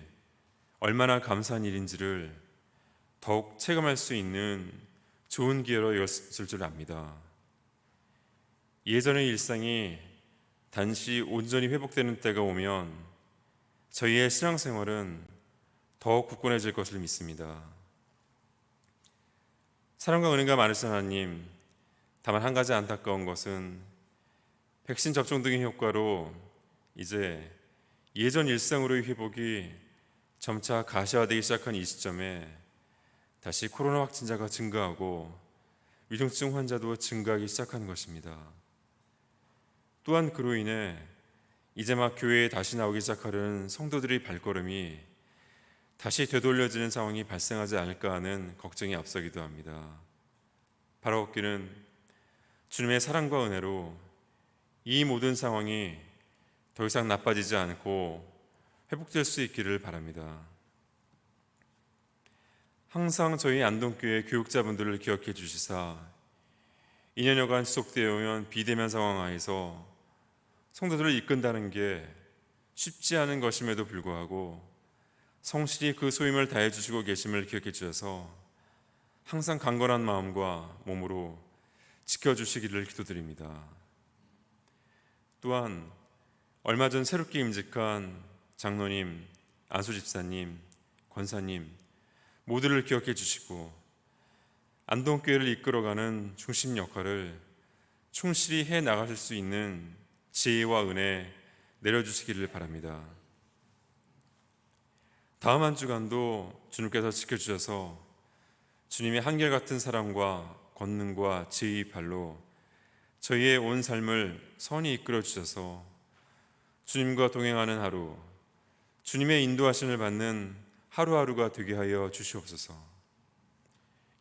얼마나 감사한 일인지를 더욱 체감할 수 있는 좋은 기회였을 줄 압니다. 예전의 일상이 단시 온전히 회복되는 때가 오면 저희의 신앙생활은 더욱 굳건해질 것을 믿습니다. 사랑과 은혜가 많으신 하나님, 다만 한 가지 안타까운 것은 백신 접종 등의 효과로 이제 예전 일상으로의 회복이 점차 가시화되기 시작한 이 시점에 다시 코로나 확진자가 증가하고 위중증 환자도 증가하기 시작한 것입니다. 또한 그로 인해 이제 막 교회에 다시 나오기 시작하는 성도들의 발걸음이 다시 되돌려지는 상황이 발생하지 않을까 하는 걱정이 앞서기도 합니다. 바라옵기는 주님의 사랑과 은혜로 이 모든 상황이 더 이상 나빠지지 않고 회복될 수 있기를 바랍니다. 항상 저희 안동교회 교육자분들을 기억해 주시사 2년여간 지속되어 오는 비대면 상황 하에서 성도들을 이끈다는 게 쉽지 않은 것임에도 불구하고 성실히 그 소임을 다해 주시고 계심을 기억해 주셔서 항상 강건한 마음과 몸으로 지켜주시기를 기도드립니다. 또한 얼마 전 새롭게 임직한 장로님, 안수집사님, 권사님 모두를 기억해 주시고 안동교회를 이끌어가는 중심 역할을 충실히 해 나가실 수 있는 지혜와 은혜 내려주시기를 바랍니다. 다음 한 주간도 주님께서 지켜주셔서 주님의 한결같은 사랑과 권능과 지혜의 발로 저희의 온 삶을 선히 이끌어 주셔서 주님과 동행하는 하루, 주님의 인도하심을 받는 하루하루가 되게 하여 주시옵소서.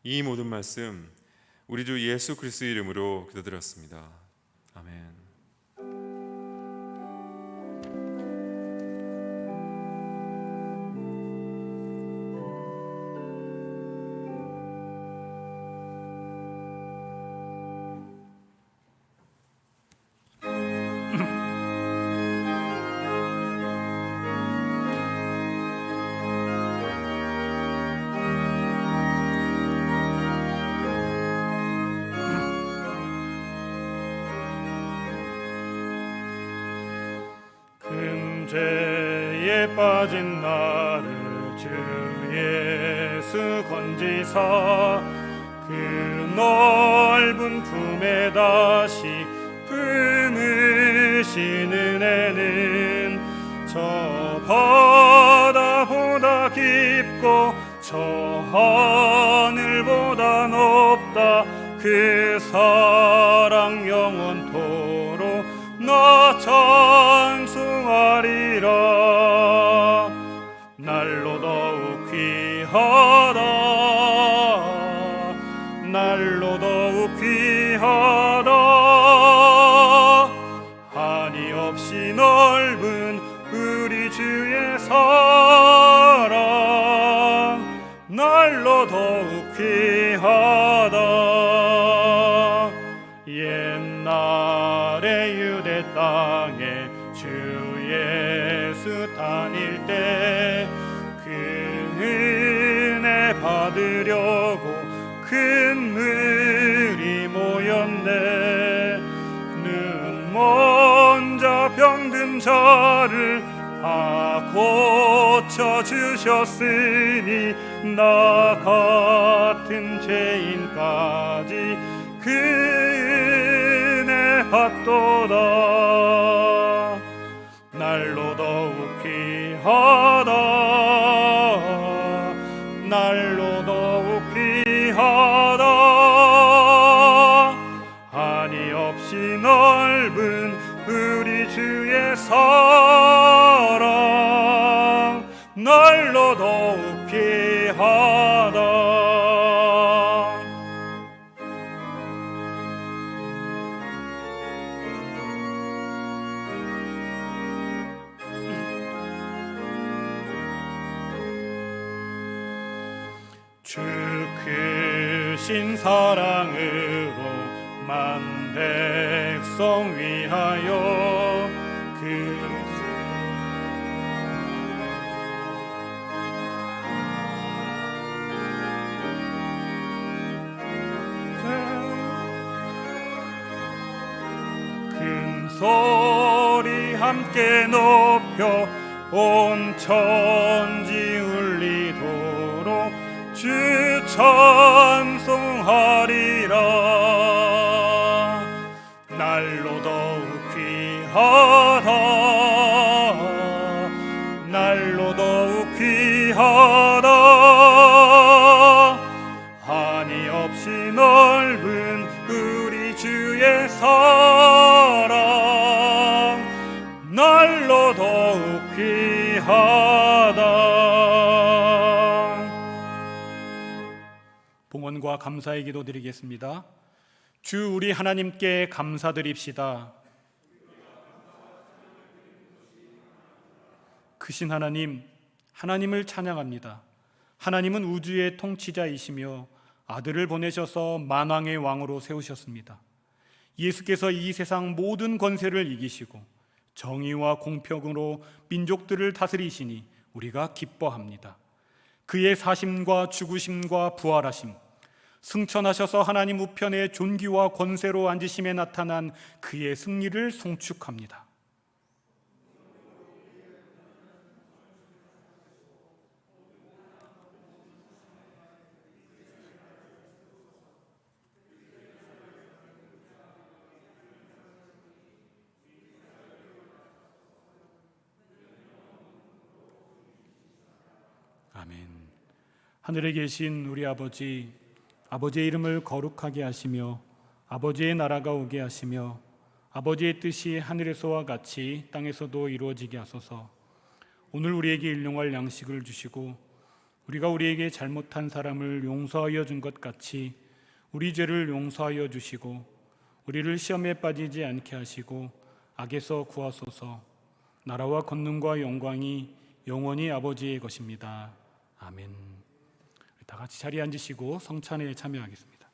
이 모든 말씀 우리 주 예수 그리스도의 이름으로 기도드렸습니다. 아멘. 금죄에 빠진 나를 주 예수 건지사 그 넓은 품에 다시 품으신 은혜는 저 바다보다 깊고 저 하늘보다 높다. 그 사랑 영원토록 나 찬송하리라. 날로 더욱 귀하다. 날로 더욱 귀하다. 한이 없이 넓은 우리 주의 사랑 날로 더욱 귀하다. 옛날에 유대 땅에 주 예수 다닐 때 그 은혜 받으려고 큰 물이 모였네. 눈 먼저 병든 자를 다 고쳐주셨으니 나 같은 죄인까지 그 은혜 받도다. 날로 더욱 귀하다. 날로 더욱 귀하다. 한이 없이 넓은 우리 주의 사랑 날로 더욱 귀하다. 주 크신 사랑으로 만 백성 위하여 큰 소리 함께 높여 온 천지 울리도록 주 찬송하리라. 날로 더욱 귀하다. 날로 더욱 귀하다. 한이 없이 넓은 우리 주의 사랑 날로 더욱 귀하다. 영원과 감사의 기도 드리겠습니다. 주 우리 하나님께 감사드립시다. 크신 하나님, 하나님을 찬양합니다. 하나님은 우주의 통치자이시며 아들을 보내셔서 만왕의 왕으로 세우셨습니다. 예수께서 이 세상 모든 권세를 이기시고 정의와 공평으로 민족들을 다스리시니 우리가 기뻐합니다. 그의 사심과 죽으심과 부활하심, 승천하셔서 하나님 우편에 존귀와 권세로 앉으심에 나타난 그의 승리를 송축합니다. 아멘. 하늘에 계신 우리 아버지, 아버지의 이름을 거룩하게 하시며 아버지의 나라가 오게 하시며 아버지의 뜻이 하늘에서와 같이 땅에서도 이루어지게 하소서. 오늘 우리에게 일용할 양식을 주시고 우리가 우리에게 잘못한 사람을 용서하여 준 것 같이 우리 죄를 용서하여 주시고 우리를 시험에 빠지지 않게 하시고 악에서 구하소서. 나라와 권능과 영광이 영원히 아버지의 것입니다. 아멘. 다 같이 자리에 앉으시고 성찬회에 참여하겠습니다.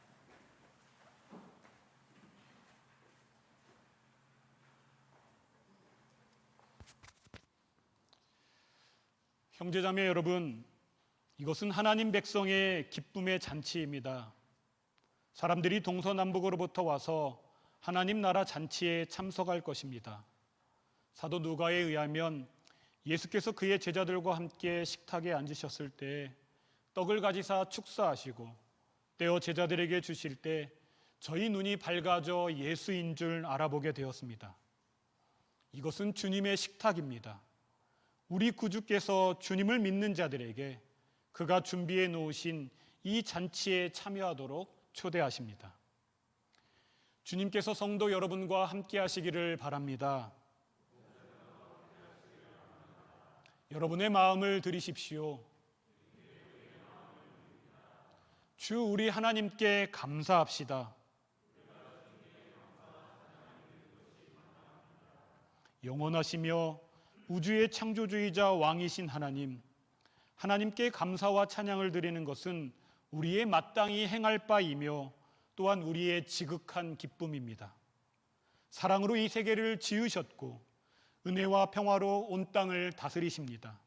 형제자매 여러분, 이것은 하나님 백성의 기쁨의 잔치입니다. 사람들이 동서남북으로부터 와서 하나님 나라 잔치에 참석할 것입니다. 사도 누가에 의하면 예수께서 그의 제자들과 함께 식탁에 앉으셨을 때 떡을 가지사 축사하시고 떼어 제자들에게 주실 때 저희 눈이 밝아져 예수인 줄 알아보게 되었습니다. 이것은 주님의 식탁입니다. 우리 구주께서 주님을 믿는 자들에게 그가 준비해 놓으신 이 잔치에 참여하도록 초대하십니다. 주님께서 성도 여러분과 함께 하시기를 바랍니다. 여러분의 마음을 들이십시오. 주 우리 하나님께 감사합시다. 영원하시며 우주의 창조주이자 왕이신 하나님, 하나님께 감사와 찬양을 드리는 것은 우리의 마땅히 행할 바이며 또한 우리의 지극한 기쁨입니다. 사랑으로 이 세계를 지으셨고 은혜와 평화로 온 땅을 다스리십니다.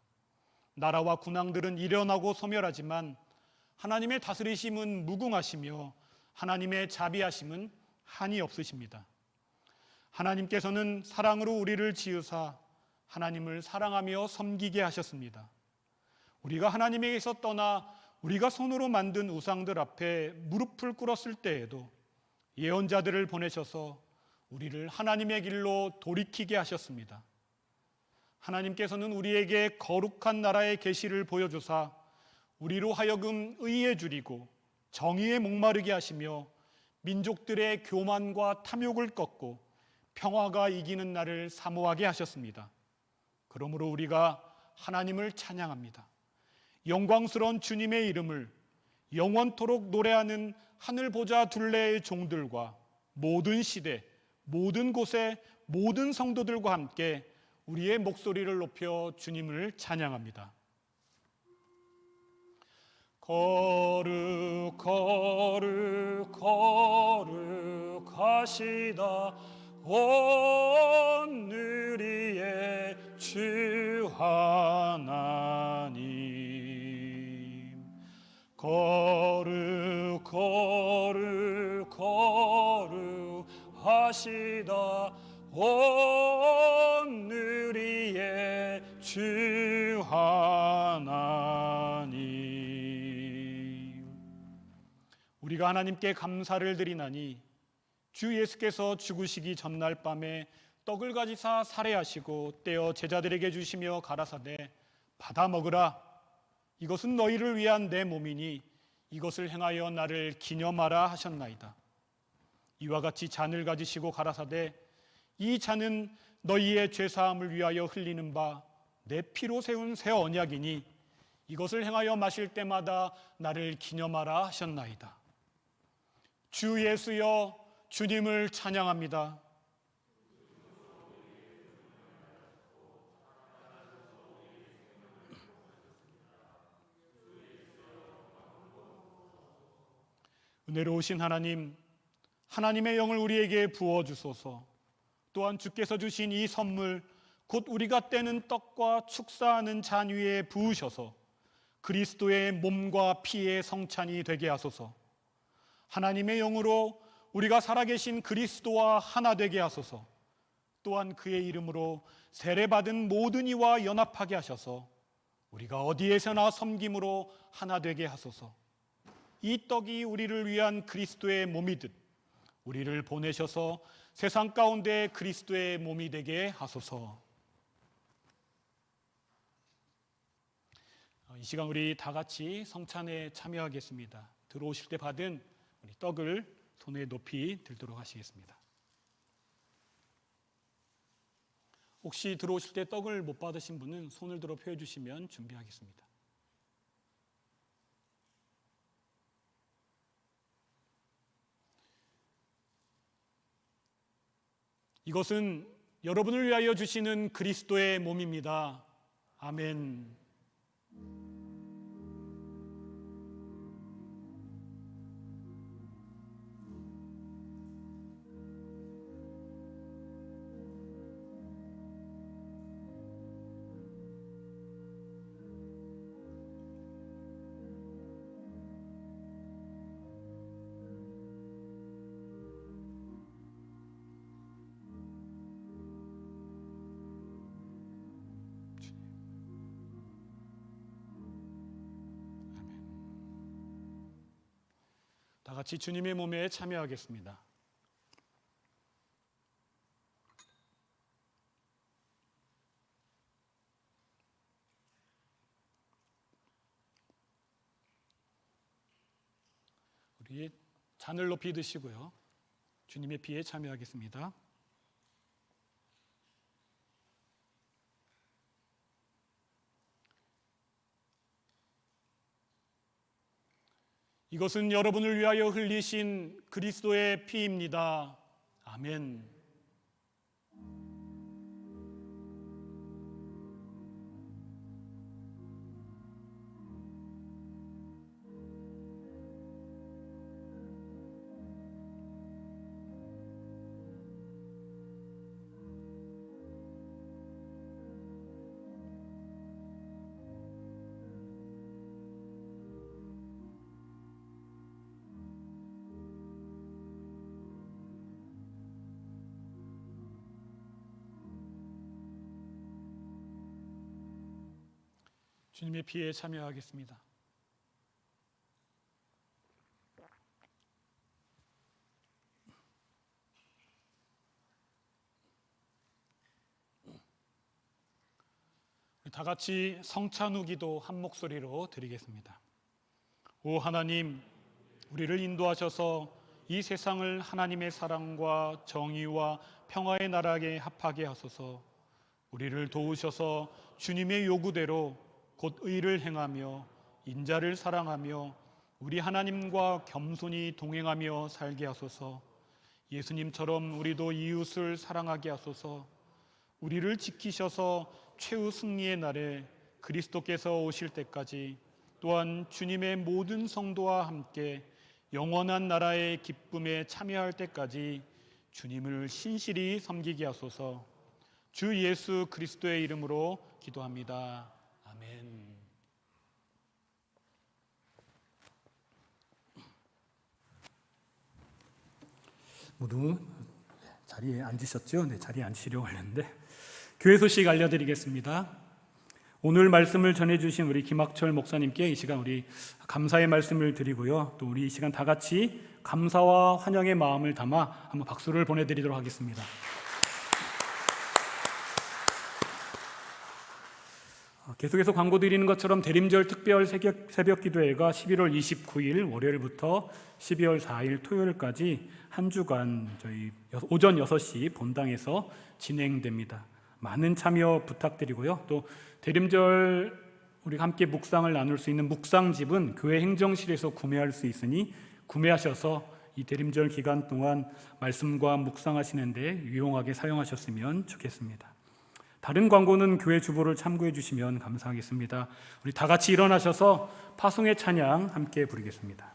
나라와 군왕들은 일어나고 소멸하지만 하나님의 다스리심은 무궁하시며 하나님의 자비하심은 한이 없으십니다. 하나님께서는 사랑으로 우리를 지으사 하나님을 사랑하며 섬기게 하셨습니다. 우리가 하나님에게서 떠나 우리가 손으로 만든 우상들 앞에 무릎을 꿇었을 때에도 예언자들을 보내셔서 우리를 하나님의 길로 돌이키게 하셨습니다. 하나님께서는 우리에게 거룩한 나라의 계시를 보여주사 우리로 하여금 의에 줄이고 정의에 목마르게 하시며 민족들의 교만과 탐욕을 꺾고 평화가 이기는 날을 사모하게 하셨습니다. 그러므로 우리가 하나님을 찬양합니다. 영광스러운 주님의 이름을 영원토록 노래하는 하늘 보좌 둘레의 종들과 모든 시대, 모든 곳의 모든 성도들과 함께 우리의 목소리를 높여 주님을 찬양합니다. 거룩 거룩 거룩하시다 오늘 위에 주 하나님. 거룩 거룩 거룩하시다 오늘 위에 주 하나님. 우리가 하나님께 감사를 드리나니 주 예수께서 죽으시기 전날 밤에 떡을 가지사 살해하시고 떼어 제자들에게 주시며 가라사대 받아 먹으라. 이것은 너희를 위한 내 몸이니 이것을 행하여 나를 기념하라 하셨나이다. 이와 같이 잔을 가지시고 가라사대 이 잔은 너희의 죄사함을 위하여 흘리는 바 내 피로 세운 새 언약이니 이것을 행하여 마실 때마다 나를 기념하라 하셨나이다. 주 예수여, 주님을 찬양합니다. 은혜로우신 하나님, 하나님의 영을 우리에게 부어주소서. 또한 주께서 주신 이 선물, 곧 우리가 떼는 떡과 축사하는 잔 위에 부으셔서 그리스도의 몸과 피의 성찬이 되게 하소서. 하나님의 영으로 우리가 살아계신 그리스도와 하나 되게 하소서. 또한 그의 이름으로 세례받은 모든 이와 연합하게 하셔서 우리가 어디에서나 섬김으로 하나 되게 하소서. 이 떡이 우리를 위한 그리스도의 몸이듯 우리를 보내셔서 세상 가운데 그리스도의 몸이 되게 하소서. 이 시간 우리 다 같이 성찬에 참여하겠습니다. 들어오실 때 받은 우리 떡을 손에 높이 들도록 하시겠습니다. 혹시 들어오실 때 떡을 못 받으신 분은 손을 들어 펴 주시면 준비하겠습니다. 이것은 여러분을 위하여 주시는 그리스도의 몸입니다. 아멘. 다 같이 주님의 몸에 참여하겠습니다. 우리 잔을 높이 드시고요. 주님의 피에 참여하겠습니다. 이것은 여러분을 위하여 흘리신 그리스도의 피입니다. 아멘. 주님의 피에 참여하겠습니다. 다 같이 성찬 후 기도 한 목소리로 드리겠습니다. 오 하나님, 우리를 인도하셔서 이 세상을 하나님의 사랑과 정의와 평화의 나라에 합하게 하소서. 우리를 도우셔서 주님의 요구대로 곧 의를 행하며 인자를 사랑하며 우리 하나님과 겸손히 동행하며 살게 하소서. 예수님처럼 우리도 이웃을 사랑하게 하소서. 우리를 지키셔서 최후 승리의 날에 그리스도께서 오실 때까지 또한 주님의 모든 성도와 함께 영원한 나라의 기쁨에 참여할 때까지 주님을 신실히 섬기게 하소서. 주 예수 그리스도의 이름으로 기도합니다. 아멘. 모두 자리에 앉으셨죠? 네, 자리에 앉으시려고 하는데 교회 소식 알려드리겠습니다. 오늘 말씀을 전해주신 우리 김학철 목사님께 이 시간 우리 감사의 말씀을 드리고요. 또 우리 이 시간 다 같이 감사와 환영의 마음을 담아 한번 박수를 보내드리도록 하겠습니다. 계속해서 광고 드리는 것처럼 대림절 특별 새벽 기도회가 11월 29일 월요일부터 12월 4일 토요일까지 한 주간 저희 오전 6시 본당에서 진행됩니다. 많은 참여 부탁드리고요. 또 대림절 우리가 함께 묵상을 나눌 수 있는 묵상집은 교회 행정실에서 구매할 수 있으니 구매하셔서 이 대림절 기간 동안 말씀과 묵상하시는 데 유용하게 사용하셨으면 좋겠습니다. 다른 광고는 교회 주보를 참고해 주시면 감사하겠습니다. 우리 다 같이 일어나셔서 파송의 찬양 함께 부르겠습니다.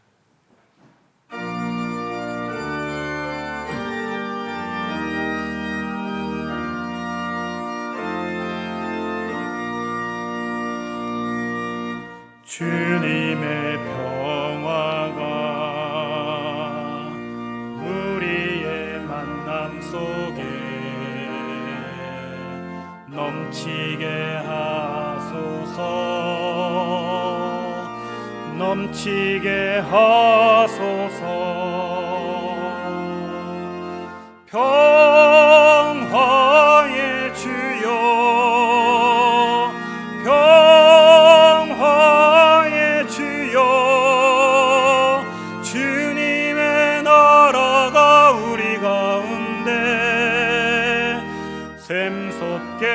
주님의 평화가 우리의 만남 속에 넘치게 하소서, 넘치게 하소서. 평화의 주여, 평화의 주여, 주님의 나라가 우리 가운데 샘솟게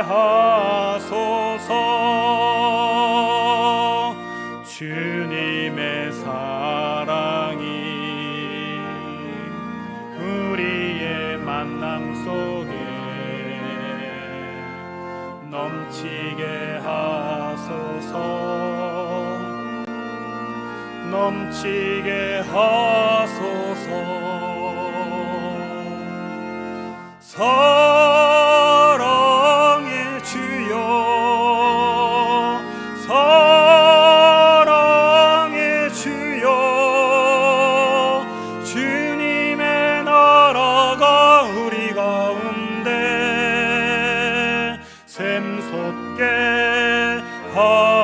하소서. 주님의 사랑이 우리의 만남 속에 넘치게 하소서, 넘치게 하소서. 사랑의 주여, 사랑의 주여, 주님의 나라가 우리 가운데 샘솟게 하소서.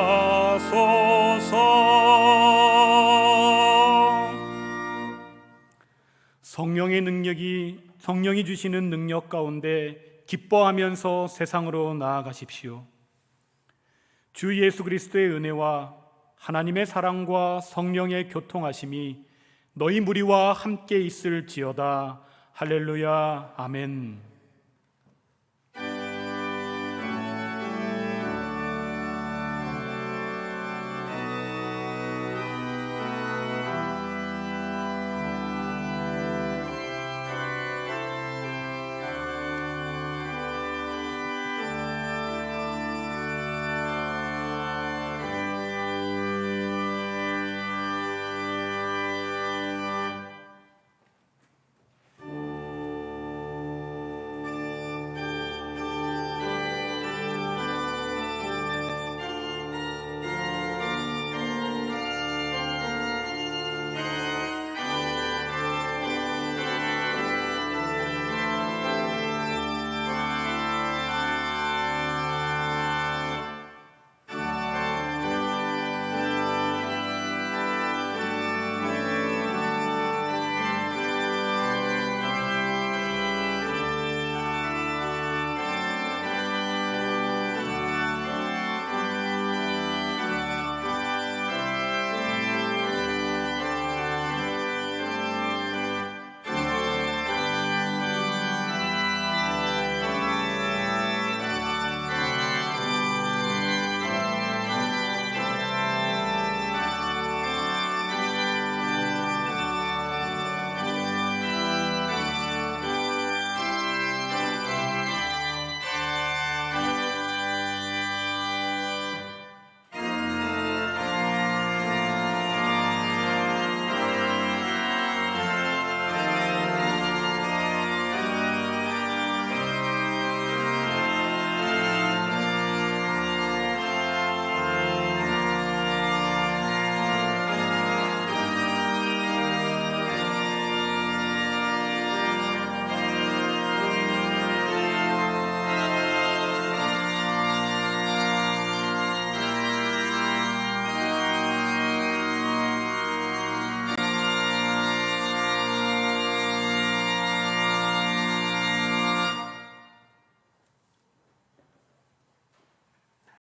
성령이 주시는 능력 가운데 기뻐하면서 세상으로 나아가십시오. 주 예수 그리스도의 은혜와 하나님의 사랑과 성령의 교통하심이 너희 무리와 함께 있을지어다. 할렐루야. 아멘.